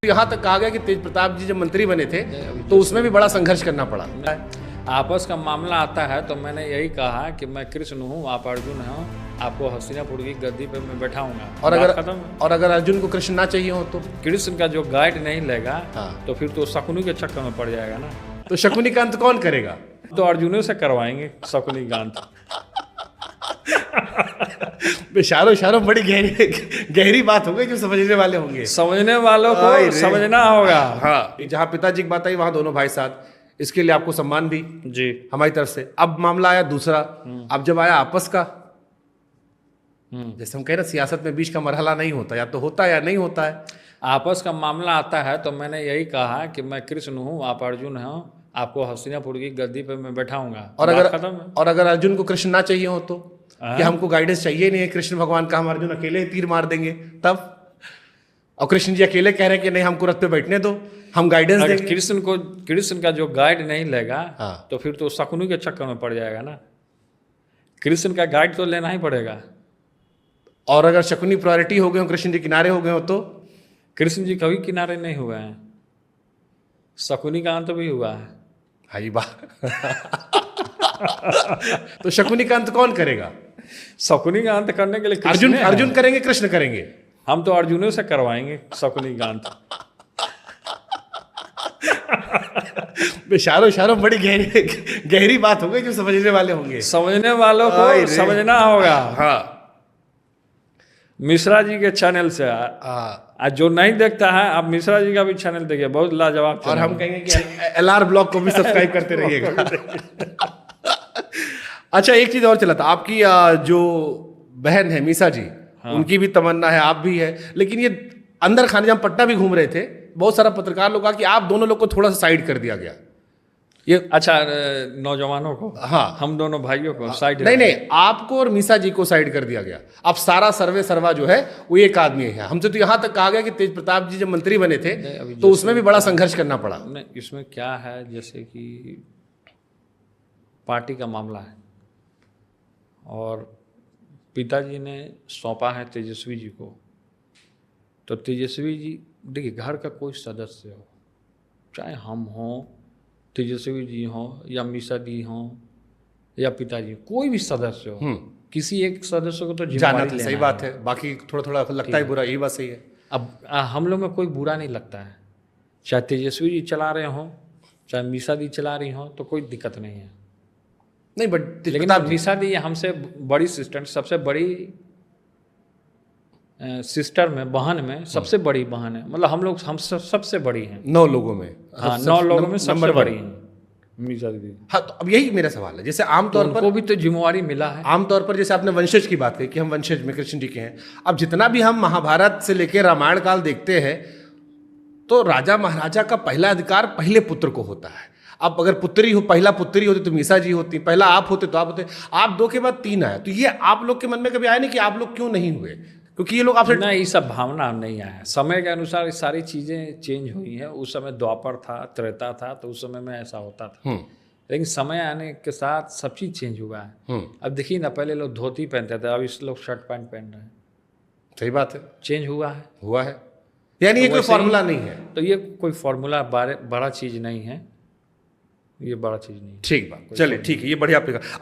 यहाँ तक कहा गया कि तेज प्रताप जी जब मंत्री बने थे तो उसमें भी बड़ा संघर्ष करना पड़ा। आपस का मामला आता है तो मैंने यही कहा कि मैं कृष्ण हूँ, आप अर्जुन हो, आपको हस्तिनापुर की गद्दी पे मैं बैठाऊंगा। और अगर अर्जुन को कृष्ण ना चाहिए हो तो कृष्ण का जो गाइड नहीं लेगा हाँ। तो फिर तो शकुनी के चक्कर में पड़ जाएगा ना। तो शकुनी का अंत कौन करेगा? तो अर्जुनों से करवाएंगे शकुनी का अंत। इशारों इशारों बड़ी गहरी बात हो गई, जो समझने वाले होंगे। समझने वालों को समझना होगा। हाँ, जहाँ पिताजी की बात आई वहां दोनों भाई साथ, इसके लिए आपको सम्मान भी जी हमारी तरफ से। अब मामला आया दूसरा, अब जब आया आपस का, जैसे हम कह रहे सियासत में बीच का मरहला नहीं होता, या तो होता है या नहीं होता है। आपस का मामला आता है तो मैंने यही कहा कि मैं कृष्ण हूँ, आप अर्जुन हो, आपको हस्तिनापुर की गद्दी पे मैं बैठाऊंगा। और अगर अर्जुन को कृष्ण ना चाहिए हो तो, कि हमको गाइडेंस चाहिए नहीं है कृष्ण भगवान का, हम अर्जुन अकेले ही तीर मार देंगे तब। और कृष्ण जी अकेले कह रहे हैं कि नहीं, हमको रथ पे बैठने दो, हम गाइडेंस देंगे। कृष्ण का जो गाइड नहीं लेगा हाँ। तो फिर तो शकुनी के चक्कर में पड़ जाएगा ना। कृष्ण का गाइड तो लेना ही पड़ेगा। और अगर शकुनी प्रायोरिटी हो गए हो, कृष्ण जी किनारे हो गए हो तो? कृष्ण जी कभी किनारे नहीं हुए हैं, शकुनी का अंत भी हुआ है। हाई वाह। तो शकुनी का अंत कौन करेगा? शकुनी का अंत करने के लिए अर्जुन करेंगे, कृष्ण करेंगे? हम तो अर्जुनों से करवाएंगे शकुनी का अंत। इशारों बड़ी गहरी बात हो गई, जो समझने वाले होंगे। समझने वालों को समझना होगा। हाँ, मिश्रा जी के चैनल से आज जो नहीं देखता है, आप मिश्रा जी का भी चैनल देखिए, बहुत लाजवाब। और हम कहेंगे कि LR ब्लॉग को भी सब्सक्राइब करते रहिएगा। अच्छा, एक चीज और चला था, आपकी जो बहन है मीसा जी, हाँ। उनकी भी तमन्ना है, आप भी है, लेकिन ये अंदर खाने जब पटना भी घूम रहे थे, बहुत सारा पत्रकार लोग कहा कि आप दोनों लोग को थोड़ा सा साइड कर दिया गया। ये अच्छा, नौजवानों को, हाँ, हम दोनों भाइयों को साइड नहीं, आपको और मीसा जी को साइड कर दिया गया। अब सारा सर्वा जो है वो एक आदमी है। हमसे तो यहाँ तक कहा गया कि तेज प्रताप जी जब मंत्री बने थे तो उसमें भी बड़ा संघर्ष करना पड़ा। नहीं, इसमें क्या है, जैसे कि पार्टी का मामला है और पिताजी ने सौंपा है तेजस्वी जी को, तो तेजस्वी जी, देखिए, घर का कोई सदस्य हो, चाहे हम हों, तेजस्वी जी हों, या मीसा दी हों, या पिताजी, कोई भी सदस्य हो, किसी एक सदस्य को तो जिम्मेदारी लेना है। सही बात है, बाकी थोड़ा लगता है बुरा, यही बात सही है। अब हम लोग में कोई बुरा नहीं लगता है, चाहे तेजस्वी जी चला रहे हों, चाहे मीसा दी चला रही हों, तो कोई दिक्कत नहीं है। नहीं, बट लेकिन मीसा दी हमसे बड़ी सिस्टर, सबसे बड़ी सिस्टर में, बहन में सबसे बड़ी बहन है, मतलब हम सबसे बड़ी हैं 9 लोगों में। हाँ, 9 लोगों में सबसे बड़ी हैं मीसा दीदी। हाँ, तो अब यही मेरा सवाल है, जैसे आमतौर पर उनको भी तो जिम्मेवारी मिला है। आमतौर पर जैसे आपने वंशज की बात कही कि हम वंशज में कृष्ण जी के हैं, अब जितना भी हम महाभारत से लेकर रामायण काल देखते हैं तो राजा महाराजा का पहला अधिकार पहले पुत्र को होता है। अब अगर पहला पुत्री होती तो मीसा जी होती, पहला आप होते तो आप होते, आप 2 के बाद 3 आया। तो ये आप लोग के मन में कभी आया नहीं कि आप लोग क्यों नहीं हुए? क्योंकि ये लोग आपसे नहीं, ये सब भावना नहीं आया। समय के अनुसार ये सारी चीज़ें चेंज हुई हैं। उस समय द्वापर था, त्रेता था, तो उस समय में ऐसा होता था, लेकिन समय आने के साथ सब चीज़ चेंज हुआ है। अब देखिए ना, पहले लोग धोती पहनते थे, अब इस लोग शर्ट पैंट पहन रहे हैं। सही बात है, चेंज हुआ है। यानी तो ये कोई फॉर्मूला नहीं है। तो ये कोई फॉर्मूला बड़ा चीज़ नहीं है, ये बड़ा चीज़ नहीं है। ठीक बात, चलिए ठीक है, ये बढ़िया आपने कहा।